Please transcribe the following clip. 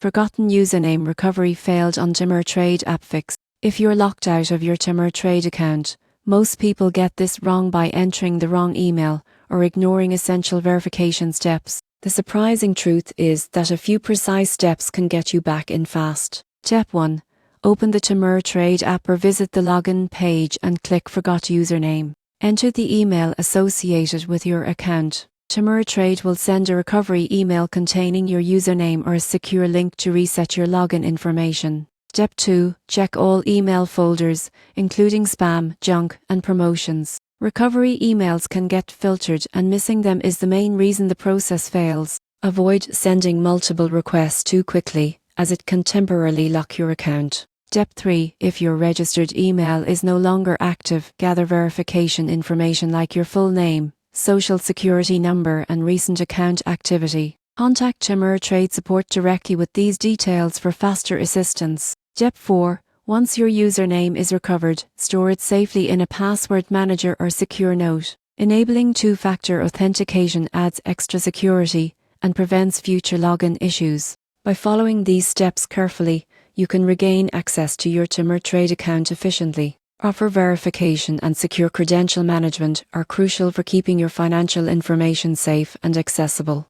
Forgotten username recovery failed on TD Ameritrade App Fix. If you're locked out of your TD Ameritrade account, most people get this wrong by entering the wrong email or ignoring essential verification steps. The surprising truth is that a few precise steps can get you back in fast. Step 1. Open the TD Ameritrade app or visit the login page and click Forgot Username. Enter the email associated with your account. TD Ameritrade will send a recovery email containing your username or a secure link to reset your login information. Step 2. Check all email folders, including spam, junk, and promotions. Recovery emails can get filtered, and missing them is the main reason the process fails. Avoid sending multiple requests too quickly, as it can temporarily lock your account. Step 3. If your registered email is no longer active, gather verification information like your full name, social security number, and recent account activity. Contact TD Ameritrade support directly with these details for faster assistance. Step 4. Once your username is recovered, store it safely in a password manager or secure note. Enabling two-factor authentication adds extra security and prevents future login issues. By following these steps carefully, you can regain access to your TD Ameritrade account efficiently. Proper verification and secure credential management are crucial for keeping your financial information safe and accessible.